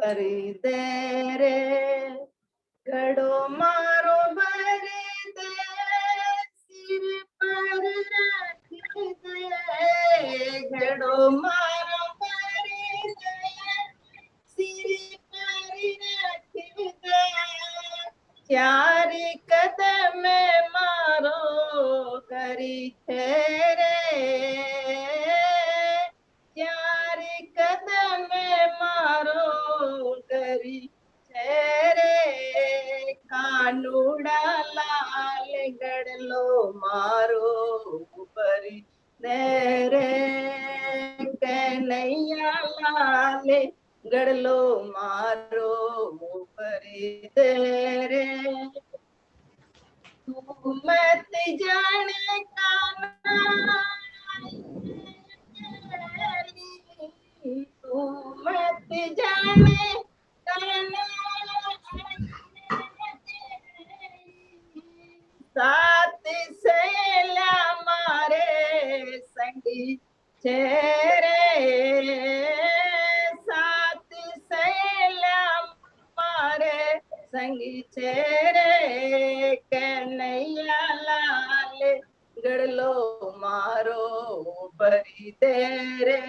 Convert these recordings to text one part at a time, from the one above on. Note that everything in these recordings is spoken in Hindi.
भरी दे रे, घड़ो मारो भरी दे, सिर पर रख दे, घड़ो मारो भरी दे, सिर पर रख दे, चार कदम मारो करी ठहरे, चार कदम मारो करी ठहरे, कानूड़ा लाल गड़लो मारो परी दे रे, कन्हैया लाल गड़लो मारो परी दे रे, तू मत जाने कान्हा तू मत जाने सात सैला मारे संगी चेरे, सात सैला मारे संगी चेरे, कन्हैया लाल गड़लो मारो भरी दे रे,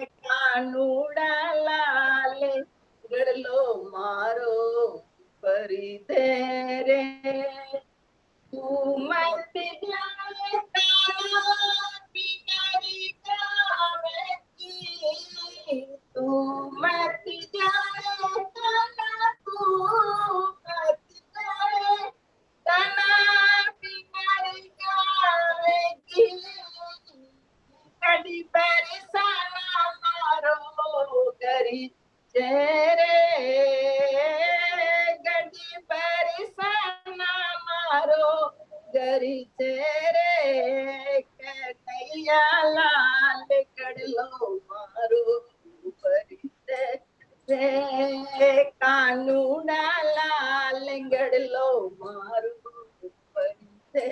कानूड़ा लाल गड़लो मारो भरी दे रे, तू मत जाने बिनारी गावे की, तू मत जाने तू मत जाने बिनारी गावे की, कड़ी बरसाना मारो करी चेहरे, गड़ी बरसाना मारो गरी चेहरे, कन्हैया लाल गड़लो मारो परी दे, कानूड़ा लाल गड़लो मारो परी दे,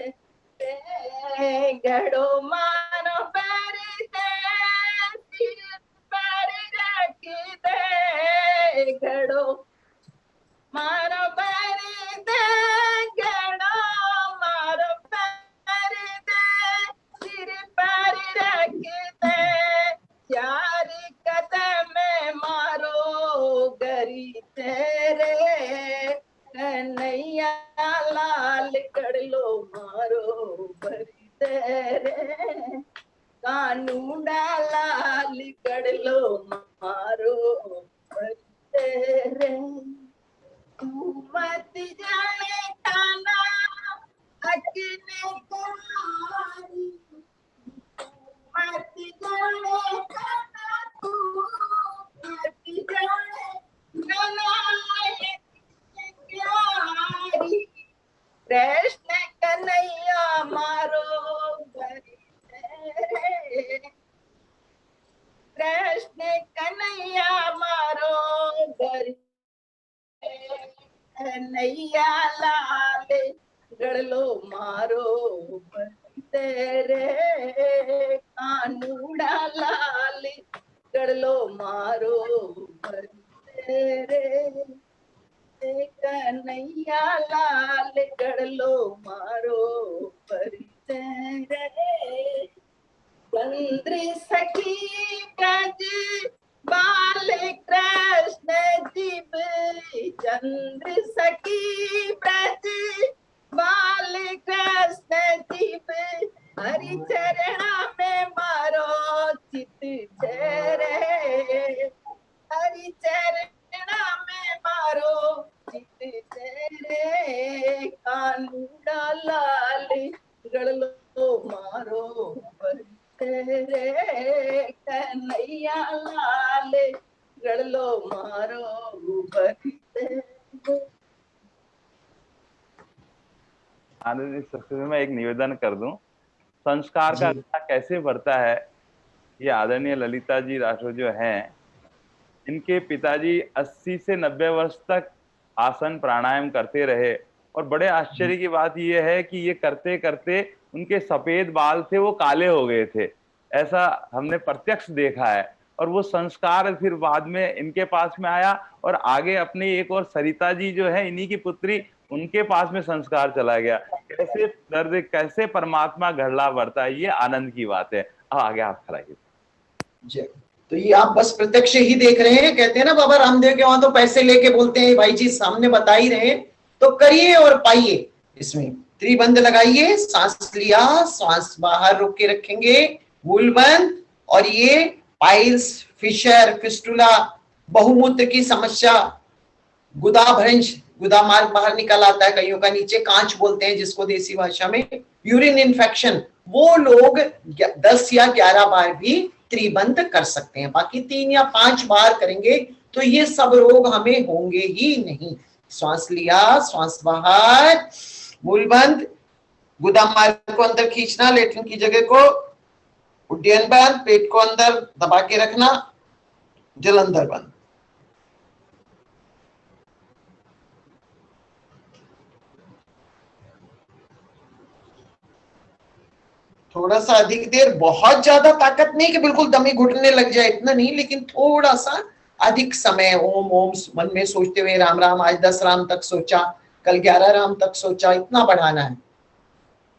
गड़ो मारो परी दे, सिर पर रख दे, गड़ो मारो परी दे, गड़ो मारो परी दे, सिर पर रख दे, चार कदम मारो गरी तेरे, कन्हैया लाल गड़लो मारो भरी तेरे, कानूड़ा लाल गड़लो मारो भरी तेरे, तू मत जाने काना अकने कुमारी, मत जाने काना तू मत जाने काना प्यारी, कृष्ण कन्हैया मारो भरी तेरे, कृष्ण कन्हैया मारो भरी कन्हैया लाल गड़लो मारो भरी तेरे, कानूड़ा लाल गड़लो मारो भरी तेरे, कन्हैया लाल गड़लो मारो भरी तेरे, चंद्र सखी ब्रज बाल कृष्ण जीव, चंद्र सखी ब्रज बाल कृष्ण जीव, हरि चरणा में मारो चित चेरे, हरि चरणा में मारो चित चेरे, कानूड़ा लाल गड़लो मारो भरी तेरे, कन्हैया लाल गड़लो मारो भरी तेरे। आनंद, सबसे मैं एक निवेदन कर दूं, संस्कार का घड़ा कैसे बढ़ता है, ये आदरणीय ललिता जी राठौर जो हैं, इनके पिताजी 80 से 90 वर्ष तक आसन प्राणायाम करते रहे, और बड़े आश्चर्य की बात यह है कि ये करते करते उनके सफेद बाल थे वो काले हो गए थे, ऐसा हमने प्रत्यक्ष देखा है। और वो संस्कार फिर बाद में इनके पास में आया, और आगे अपनी एक और सरिता जी जो है इन्हीं की पुत्री, उनके पास में संस्कार चला गया। कैसे दर्द, कैसे परमात्मा घड़ला बढ़ता है, ये आनंद की बात है। अब आगे आप कराइए। तो ये आप बस प्रत्यक्ष ही देख रहे हैं। कहते हैं ना बाबा रामदेव के वहां तो पैसे लेके बोलते हैं भाई जी सामने बता ही रहे, तो करिए और पाइए। इसमें त्रिबंध लगाइए, सांस लिया, सांस बाहर रोक के रखेंगे, मूल बंद, और ये पाइल्स, फिशर, फिस्टुला, बहुमूत्र की समस्या, गुदा भ्रंश, गुदा मार्ग बाहर निकल आता है, कईयों का नीचे कांच बोलते हैं जिसको देसी भाषा में, यूरिन इन्फेक्शन, वो लोग 10 या 11 बार भी त्रिबंध कर सकते हैं। बाकी 3 या 5 बार करेंगे तो ये सब रोग हमें होंगे ही नहीं। श्वास लिया, श्वास बाहर, मूल बंद, गुदा मार्ग को अंदर खींचना, लेटरिन की जगह को, उड्डयन बंद, पेट को अंदर दबा के रखना, जलंधर बंद। थोड़ा सा अधिक देर, बहुत ज्यादा ताकत नहीं कि बिल्कुल दम ही घुटने लग जाए, इतना नहीं, लेकिन थोड़ा सा अधिक समय ओम ओम मन में सोचते हुए राम राम, आज 10 राम तक सोचा, कल 11 राम तक सोचा, इतना बढ़ाना है।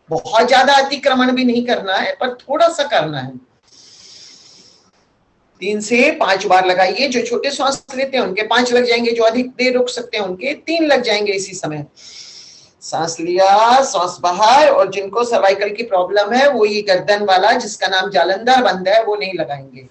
बहुत ज्यादा अतिक्रमण भी नहीं करना है, पर थोड़ा सा करना है। 3 से 5 बार लगाइए। जो छोटे श्वास लेते हैं उनके 5 लग जाएंगे, जो अधिक देर रुक सकते हैं उनके 3 लग जाएंगे इसी समय। सांस लिया, सांस बाहर, और जिनको सर्वाइकल की प्रॉब्लम है वो ये गर्दन वाला जिसका नाम जालंधर बंद है वो नहीं लगाएंगे।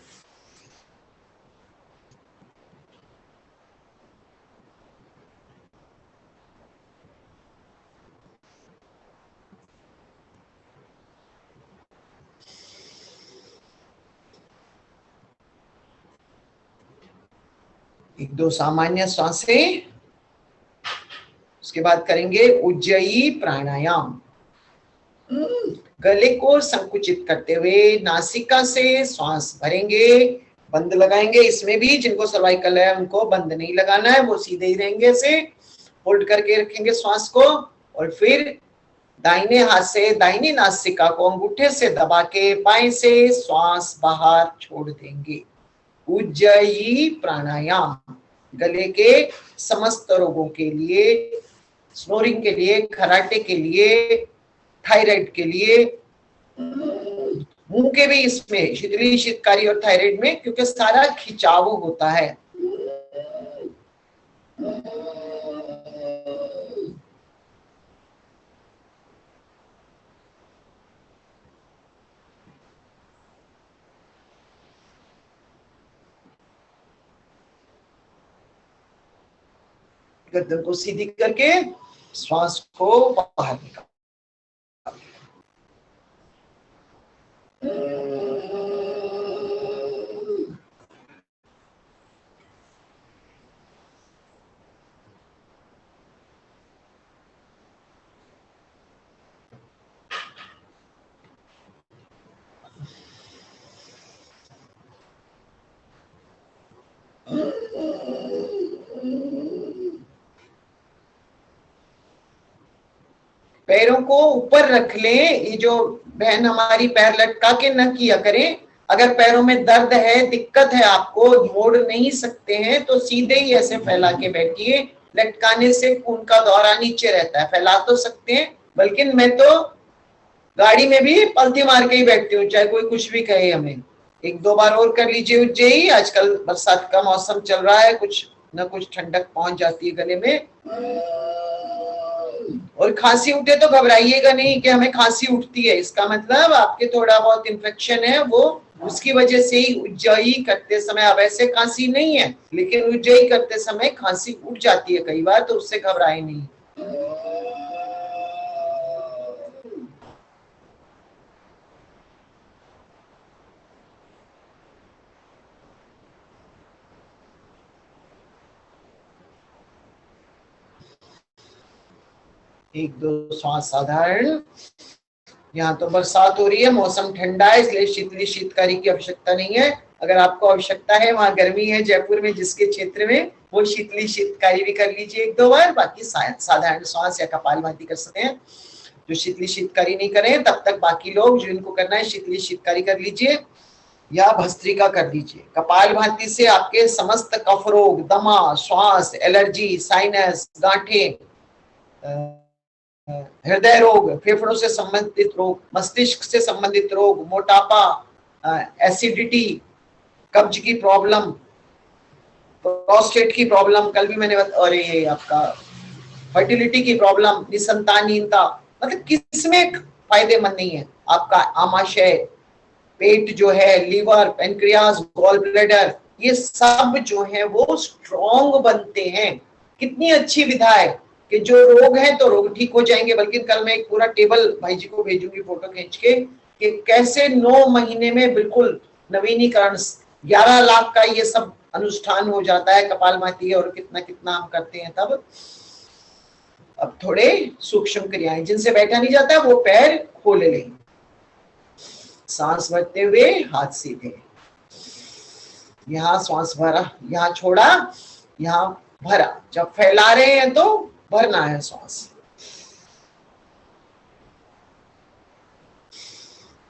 एक दो सामान्य श्वासें, उसके बाद करेंगे उज्जयी प्राणायाम। गले को संकुचित करते हुए नासिका से श्वास भरेंगे, बंद लगाएंगे। इसमें भी जिनको सर्वाइकल है उनको बंद नहीं लगाना है, वो सीधे ही रहेंगे, ऐसे होल्ड करके रखेंगे श्वास को, और फिर दाहिने हाथ से दाहिनी नासिका को अंगूठे से दबा के बाएं से श्वास बाहर छोड़ देंगे। उज्जयी प्राणायाम गले के समस्त रोगों के लिए, स्नोरिंग के लिए, खराटे के लिए, थायराइड के लिए, मुंह के भी इसमें शीतली शीतकारी और थायराइड में, क्योंकि सारा खिंचाव होता है। गर्दन को सीधी करके श्वास को बाहर निकाल। पैरों को ऊपर रख लें। ये जो बहन हमारी पैर लटका के न किया करें। अगर पैरों में दर्द है, दिक्कत है, आपको मोड़ नहीं सकते हैं, तो सीधे ही ऐसे फैला के बैठिए। लटकाने से खून का दौरा नीचे रहता है। फैला तो सकते हैं, बल्कि मैं तो गाड़ी में भी पलथी मार के ही बैठती हूँ, चाहे कोई कुछ भी कहे हमें। 1-2 बार और कर लीजिए उज्जयी। आजकल बरसात का मौसम चल रहा है, कुछ न कुछ ठंडक पहुंच जाती है गले में। और खांसी उठे तो घबराइएगा नहीं कि हमें खांसी उठती है, इसका मतलब आपके थोड़ा बहुत इन्फेक्शन है, वो उसकी वजह से ही उज्जयी करते समय, अब ऐसे खांसी नहीं है, लेकिन उज्जयी करते समय खांसी उठ जाती है कई बार, तो उससे घबराए नहीं। एक दो श्वास साधारण। यहाँ तो बरसात हो रही है, मौसम ठंडा है, इसलिए शीतली शीतकारी की आवश्यकता नहीं है। अगर आपको आवश्यकता है, वहां गर्मी है जयपुर में जिसके क्षेत्र में, वो शीतली शीतकारी भी कर लीजिए 1-2 बार। बाकी साधारण श्वास या कपालभाति कर सकते हैं। जो शीतली शीतकारी नहीं करें तब तक बाकी लोग जो इनको करना है शीतली शीतकारी कर लीजिए। या भस्त्रिका कर दीजिए। कपालभाति से आपके समस्त कफ रोग, दमा, श्वास, एलर्जी, साइनस, गांठें, हृदय रोग, फेफड़ों से संबंधित रोग, मस्तिष्क से संबंधित रोग, मोटापा, एसिडिटी, कब्ज की प्रॉब्लम, प्रोस्टेट की प्रॉब्लम, कल भी मैंने और ये आपका फर्टिलिटी की प्रॉब्लम, निसंतानहीनता, मतलब किसमें फायदेमंद नहीं है। आपका आमाशय, पेट जो है, लीवर, पेनक्रियास, गॉल ब्लैडर, ये सब जो है वो स्ट्रॉन्ग बनते हैं। कितनी अच्छी विधा है कि जो रोग है तो रोग ठीक हो जाएंगे। बल्कि कल मैं एक पूरा टेबल भाई जी को भेजूंगी फोटो खींच के कि कैसे 9 महीने में बिल्कुल नवीनीकरण, 11 लाख का ये सब अनुष्ठान हो जाता है कपालभाति, और कितना कितना हम करते हैं तब। अब थोड़े सूक्ष्म क्रियाएं, जिनसे बैठा नहीं जाता वो पैर खोल लें, सांस भरते हुए हाथ सीधे, यहां श्वास भरा, यहां छोड़ा, यहां भरा। जब फैला रहे हैं तो भरना है श्वास।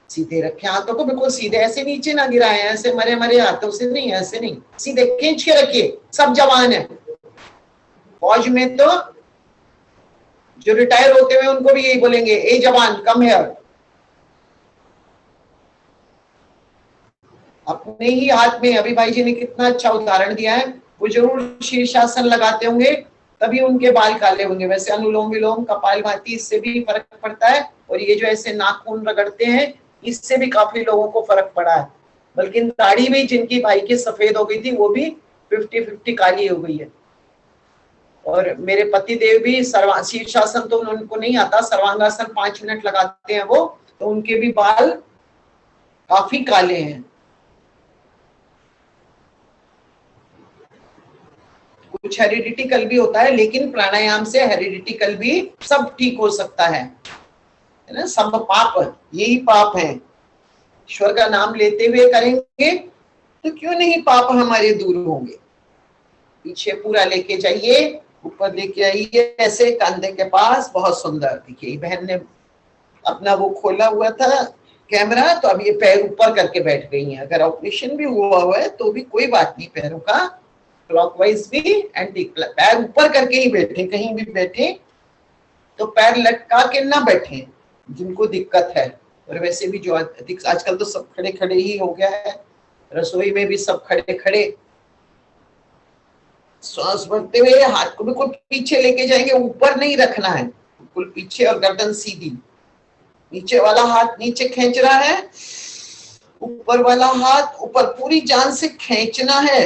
सीधे रखें हाथों को, बिल्कुल सीधे, ऐसे नीचे ना गिराएं, ऐसे मरे मरे हाथों से नहीं, ऐसे नहीं, सीधे खींच के रखिए। सब जवान है, फौज में तो जो रिटायर होते हुए उनको भी यही बोलेंगे, ए जवान कम है। अपने ही हाथ में, अभी भाई जी ने कितना अच्छा उदाहरण दिया है, वो जरूर शीर्षासन लगाते होंगे तभी उनके बाल काले होंगे। वैसे अनुलोम विलोम, कपालभाति, इससे भी फर्क पड़ता है। और ये जो ऐसे नाखून रगड़ते हैं, इससे भी काफी लोगों को फर्क पड़ा है। बल्कि दाढ़ी भी जिनकी भाई की सफेद हो गई थी वो भी 50-50 काली हो गई है। और मेरे पति देव भी शीर्षासन तो उनको नहीं आता, सर्वांगासन 5 मिनट लगाते हैं वो, तो उनके भी बाल काफी काले हैं। कुछ हेरिडिटिकल भी होता है, लेकिन प्राणायाम से हेरिडिटिकल भी सब ठीक हो सकता है ना। सब पाप यही पाप है, ईश्वर का नाम लेते हुए करेंगे तो क्यों नहीं पाप हमारे दूर होंगे। पीछे पूरा लेके जाइए, ऊपर लेके आइए, ऐसे कंधे के पास, बहुत सुंदर। देखिए बहन ने अपना वो खोला हुआ था कैमरा, तो अब ये पैर ऊपर करके बैठ गई हैं। अगर ऑपरेशन भी हुआ है तो भी कोई बात नहीं, पैरों का क्लॉकवाइज भी एंटी, पैर ऊपर करके ही बैठे। कहीं भी बैठे तो पैर लटका के ना बैठे जिनको दिक्कत है। और वैसे भी जो आजकल तो सब खड़े खड़े ही हो गया है, रसोई में भी सब खड़े खड़े। श्वास भरते हुए हाथ को बिल्कुल पीछे लेके जाएंगे, ऊपर नहीं रखना है, बिल्कुल पीछे, और गर्दन सीधी। नीचे वाला हाथ नीचे खींच रहा है, ऊपर वाला हाथ ऊपर, पूरी जान से खींचना है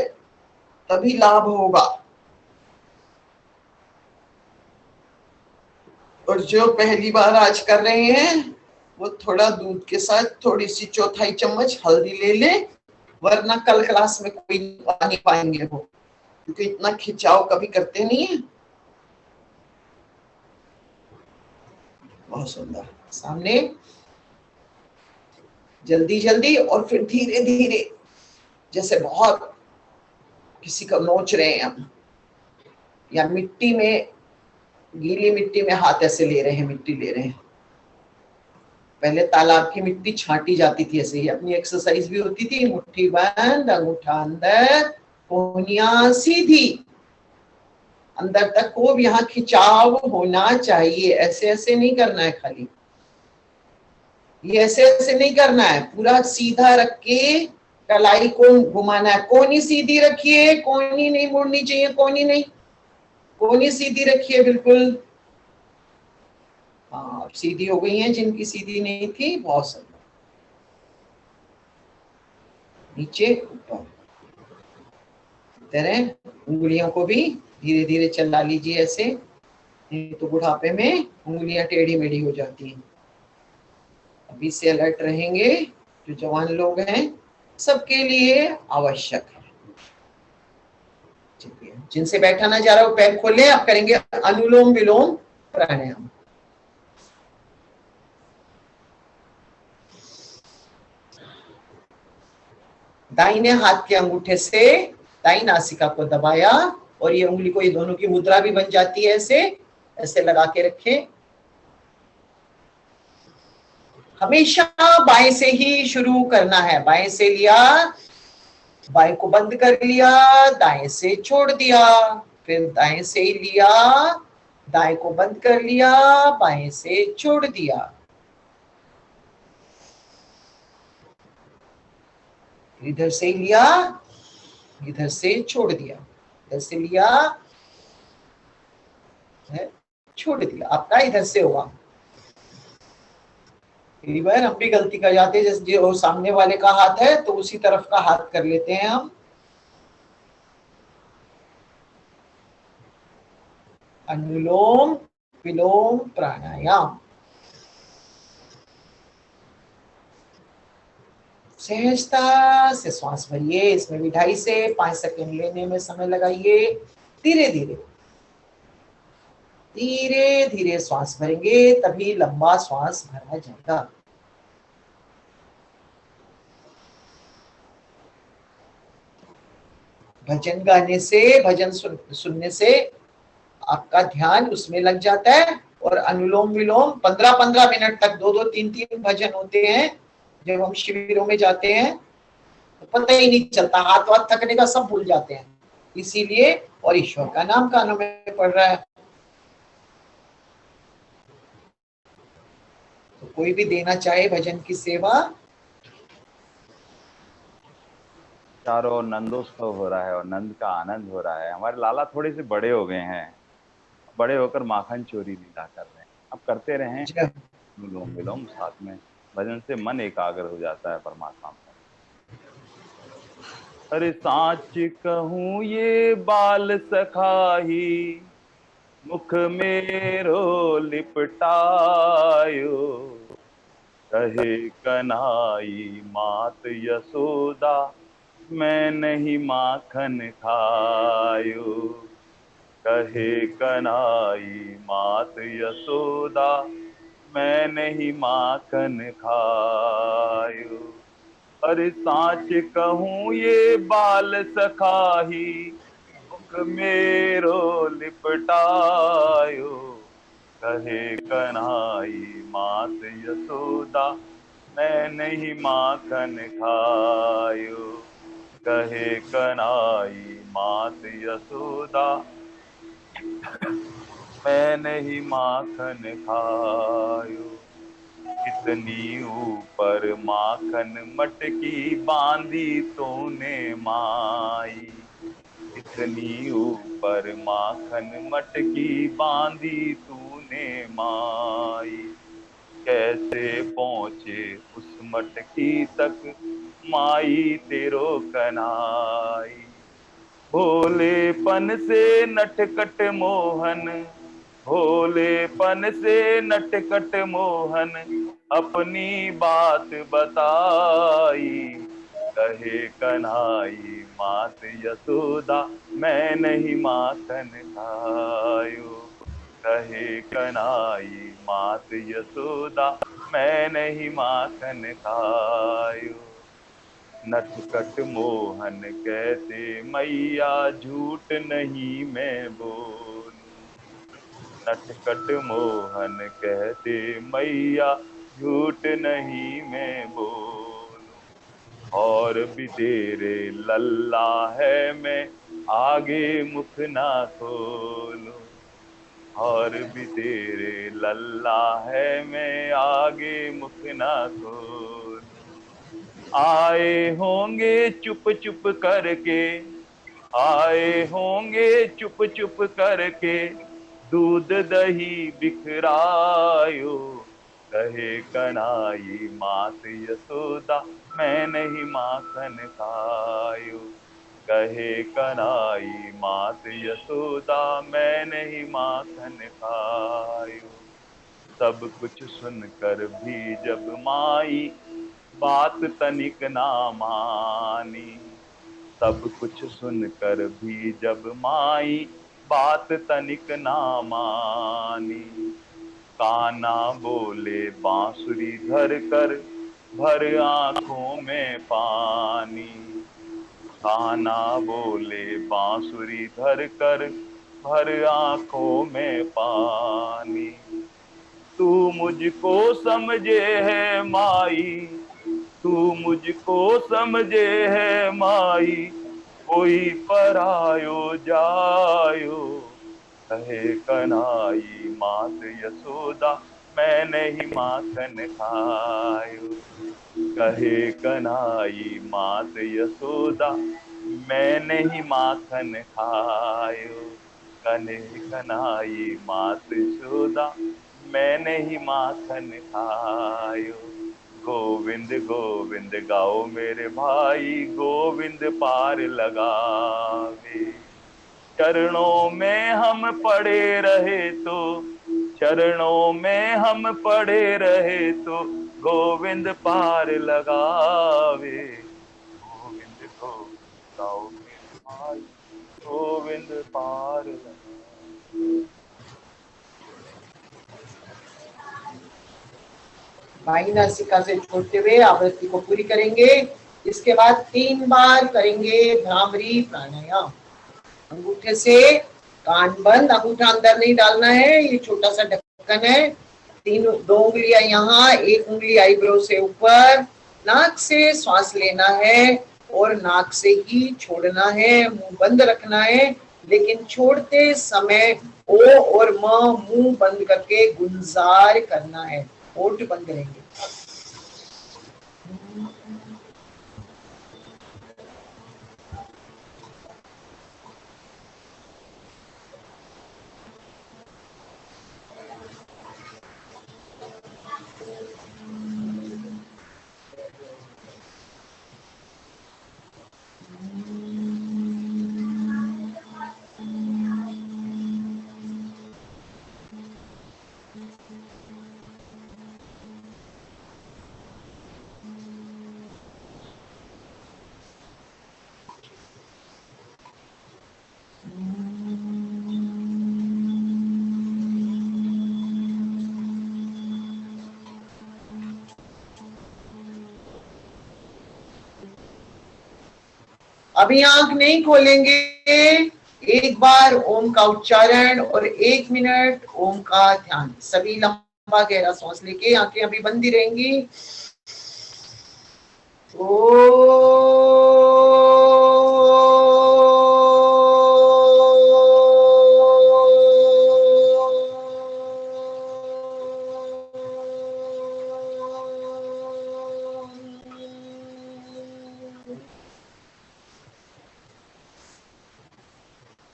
तभी लाभ होगा। और जो पहली बार आज कर रहे हैं वो थोड़ा दूध के साथ थोड़ी सी 1/4 चम्मच हल्दी ले ले, वरना कल क्लास में कोई नहीं पाएंगे वो, क्योंकि इतना खिंचाव कभी करते नहीं है। बहुत सुंदर। सामने जल्दी जल्दी, और फिर धीरे धीरे, जैसे बहुत किसी को नोच रहे हैं हम, या मिट्टी में, गीली मिट्टी में हाथ ऐसे ले रहे हैं, मिट्टी ले रहे हैं। पहले तालाब की मिट्टी छांटी जाती थी, ऐसे ही अपनी एक्सरसाइज भी होती थी। मुट्ठी बंद, अंगूठा अंदर, कोहनियां सीधी, अंदर तक खूब यहाँ खिंचाव होना चाहिए। ऐसे ऐसे नहीं करना है, खाली ये ऐसे ऐसे नहीं करना है, पूरा सीधा रख के कलाई को घुमाना है। कोहनी सीधी रखिए, कोहनी नहीं मुड़नी चाहिए, कोहनी नहीं, कोहनी सीधी रखिए बिल्कुल। हाँ, सीधी हो गई हैं जिनकी सीधी नहीं थी, बहुत सुंदर। नीचे ऊपर तरह, उंगलियों को भी धीरे धीरे चला लीजिए ऐसे, नहीं तो बुढ़ापे में उंगलियां टेढ़ी मेढ़ी हो जाती हैं। अभी से अलर्ट रहेंगे, जो जवान लोग हैं सबके लिए आवश्यक है। जिनसे बैठा ना जा रहा वो पैर खोले, आप करेंगे अनुलोम विलोम प्राणायाम। दाहिने हाथ के अंगूठे से दाई नासिका को दबाया, और ये उंगली को, ये दोनों की मुद्रा भी बन जाती है, ऐसे ऐसे लगा के रखें। हमेशा बाएं से ही शुरू करना है। बाएं से लिया, बाएं को बंद कर लिया, दाएं से छोड़ दिया, फिर दाएं से ही लिया, दाएं को बंद कर लिया, बाएं से छोड़ दिया, इधर से लिया, इधर से छोड़ दिया, इधर से लिया, छोड़ दिया। आपका इधर से होगा। कई बार हम भी गलती कर जाते हैं, जैसे जो सामने वाले का हाथ है तो उसी तरफ का हाथ कर लेते हैं हम। अनुलोम विलोम प्राणायाम। सहजता से श्वास भरिए। इसमें भी 2.5 से 5 सेकंड लेने में समय लगाइए। धीरे धीरे धीरे धीरे श्वास भरेंगे, तभी लंबा श्वास भरा जाएगा। भजन गाने से, भजन सुनने से आपका ध्यान उसमें लग जाता है। और अनुलोम विलोम 15-15 मिनट तक 2-2 3-3 भजन होते हैं। जब हम शिविरों में जाते हैं तो पता ही नहीं चलता, हाथ वाथ थकने का सब भूल जाते हैं। इसीलिए, और ईश्वर का नाम कानों में पड़ रहा है। तो कोई भी देना चाहे भजन की सेवा। चारों ओर नंदोत्सव हो रहा है और नंद का आनंद हो रहा है। हमारे लाला थोड़े से बड़े हो गए हैं, बड़े होकर माखन चोरी लीला कर रहे हैं। अब करते रहें अनुलोम विलोम साथ में, भजन से मन एकाग्र हो जाता है परमात्मा पर। अरे साच कहूँ ये बाल सखाही, मुख मेरो लिपटायो, कहे कनाई मात यशोदा, मैं नहीं माखन खायो। कहे कनाई मात यशोदा, मैं नहीं माखन खायो। अरे साच कहूँ ये बाल सखाही, मुख मेरो लिपटायो, कहे कन्हाई मात यशोदा, मैं नहीं माखन खायो। कहे कन्हाई मात यशोदा, मैं नहीं माखन खायो। इतनी ऊपर माखन मटकी बांधी तूने माई, इतनी ऊपर माखन मटकी बांधी तूने माई। कैसे पहुँचे उस मटकी तक माई तेरो कन्हाई। भोलेपन से नटखट मोहन, भोलेपन से नटखट मोहन, अपनी बात बताई। कहे कन्हाई मात यशोदा, मैं नहीं माखन खायो। कहे कन्हाई मात यशोदा, मैं नहीं माखन खायो। नटखट मोहन कहते मैया, झूठ नहीं मैं बोलूं। नटखट मोहन कहते मैया, झूठ नहीं मैं बोलूं। और भी तेरे लल्ला है मैं आगे मुख ना खोलूं। और भी तेरे लल्ला है मैं आगे मुख ना खोलूं। आए होंगे चुप चुप करके, आए होंगे चुप चुप करके, दूध दही बिखरायो। कहे कन्हाई मात यशोदा, मैं नहीं माखन खायो। कहे कन्हाई मात यशोदा, मैं नहीं माखन खायो। सब कुछ सुनकर भी जब माई बात तनिक ना मानी, सब कुछ सुनकर भी जब माई बात तनिक ना मानी। काना बोले बांसुरी धर कर, भर आंखों में पानी। काना बोले बांसुरी धर कर, भर आंखों में पानी। तू मुझको समझे है माई, तू मुझको समझे है माई, कोई परायो जायो, कहे कनाई मात यशोदा, मैं नहीं माखन खायो, कहे कनाई मात यशोदा, मैं नहीं माखन खायो, कने कनाई मात यशोदा, मैं नहीं माखन खायो। गोविंद गोविंद गाओ मेरे भाई, गोविंद पार लगावे, चरणों में हम पड़े रहे तो, चरणों में हम पड़े रहे तो, गोविंद पार लगावे, गोविंद गोविंद गाओ मेरे भाई, गोविंद पार लगावे। बाई नासिका से छोड़ते हुए आवृत्ति को पूरी करेंगे। इसके बाद 3 बार करेंगे भ्रामरी प्राणायाम। अंगूठे से कान बंद, अंगूठा अंदर नहीं डालना है, ये छोटा सा ढक्कन है। 2 उंगलियां यहाँ, 1 उंगली आईब्रो से ऊपर। नाक से श्वास लेना है और नाक से ही छोड़ना है। मुंह बंद रखना है, लेकिन छोड़ते समय ओ और म मुंह बंद करके गुंजार करना है, होठ बंद रहेंगे। अभी आंख नहीं खोलेंगे। एक बार ओम का उच्चारण और 1 मिनट ओम का ध्यान। सभी लंबा गहरा सांस लेके आंखें अभी बंद ही रहेंगी।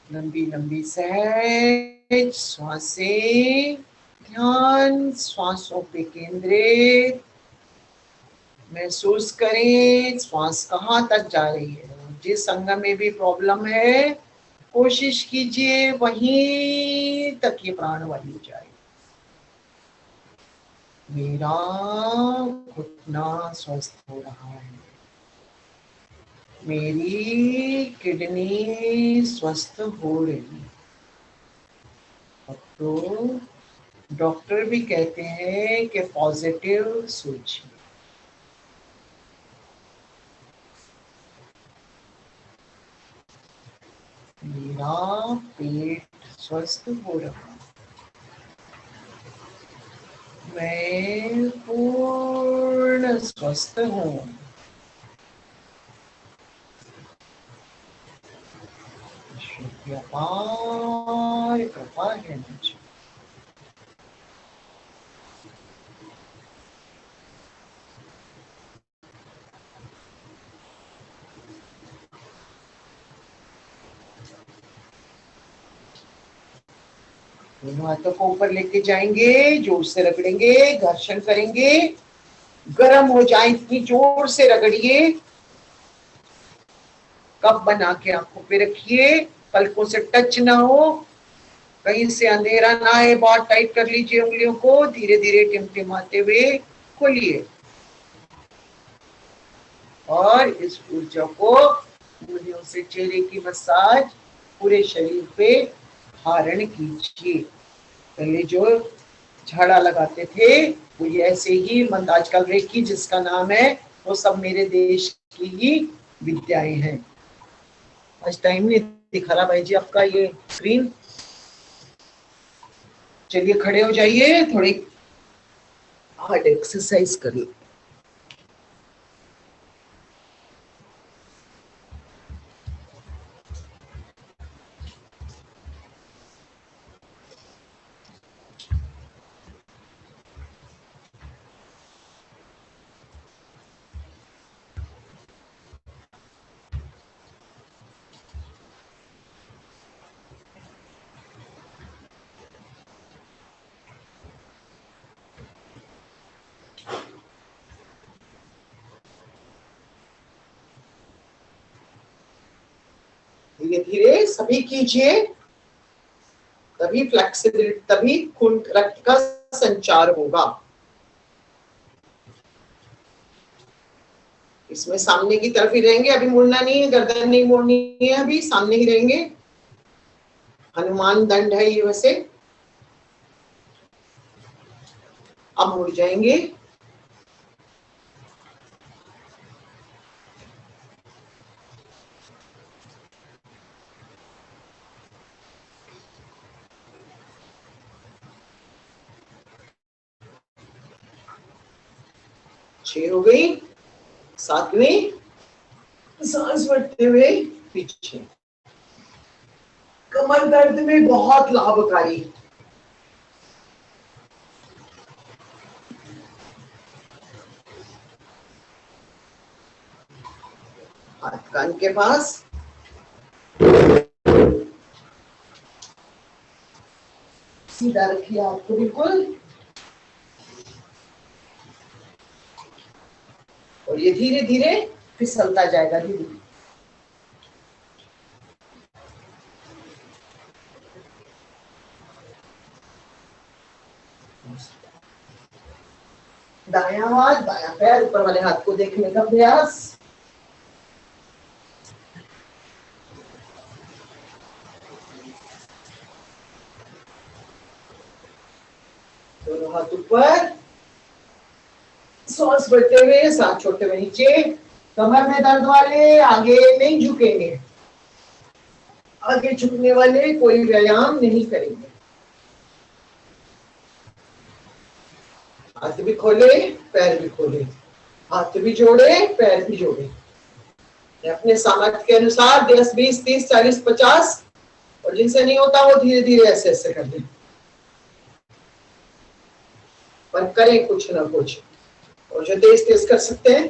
लंबी लंबी सहज श्वासें, ध्यान श्वासों पे केंद्रित। महसूस करें श्वास कहाँ तक जा रही है। जिस अंग में भी प्रॉब्लम है, कोशिश कीजिए वहीं तक ये प्राणवायु जाए। मेरा घुटना स्वस्थ हो रहा है, मेरी किडनी स्वस्थ हो रही है। अब तो डॉक्टर भी कहते हैं कि पॉजिटिव सोचिए। मेरा पेट स्वस्थ हो रहा है, मैं पूर्ण स्वस्थ हूँ। अपार कृपा है मुझे। दोनों हाथों को ऊपर लेके जाएंगे, जोर से रगड़ेंगे, घर्षण करेंगे। गर्म हो जाए इतनी जोर से रगड़िए। कप बना के आंखों पे रखिए, पलकों से टच ना हो, कहीं से अंधेरा ना आए। बहुत टाइट कर लीजिए उंगलियों को, धीरे धीरे टिमटिमाते हुए खोलिए और इस ऊर्जा को उंगलियों से चेहरे की मसाज पूरे शरीर पे धारण कीजिए। पहले जो झाड़ा लगाते थे वो ये ऐसे ही मंद, आजकल रेकी जिसका नाम है, वो सब मेरे देश की ही विद्याएं हैं। आज टाइम नहीं दिखा रहा भाई जी आपका ये स्क्रीन। चलिए खड़े हो जाइए, थोड़ी हार्ड एक्सरसाइज करिए। धीरे धीरे सभी कीजिए, तभी फ्लेक्सिबिलिटी, तभी खून रक्त का संचार होगा। इसमें सामने की तरफ ही रहेंगे, अभी मुड़ना नहीं है, गर्दन नहीं मोड़नी है, अभी सामने ही रहेंगे। हनुमान दंड है ये वैसे। अब मुड़ जाएंगे। छह हो गई। सातवीं, सांस बढ़ते हुए पीछे। कमर दर्द में बहुत लाभकारी। हाथ कान के पास। सीधा रखिए हाथ को बिल्कुल, और ये धीरे धीरे फिसलता जाएगा। धीरे धीरे दायां हाथ बायां पैर, ऊपर वाले हाथ को देखने का प्रयास। दोनों हाथ ऊपर, सांस बढ़ते हुए, सांस छोड़ते हुए नीचे। कमर में दर्द वाले आगे नहीं झुकेंगे, आगे झुकने वाले कोई व्यायाम नहीं करेंगे। हाथ भी खोले, पैर भी खोले, हाथ भी जोड़े, पैर भी जोड़े। अपने सामर्थ्य के अनुसार 10, 20, 30, 40, 50, और जिनसे नहीं होता वो धीरे धीरे ऐसे ऐसे कर दें, पर करें कुछ ना कुछ। और जो तेज तेज कर सकते हैं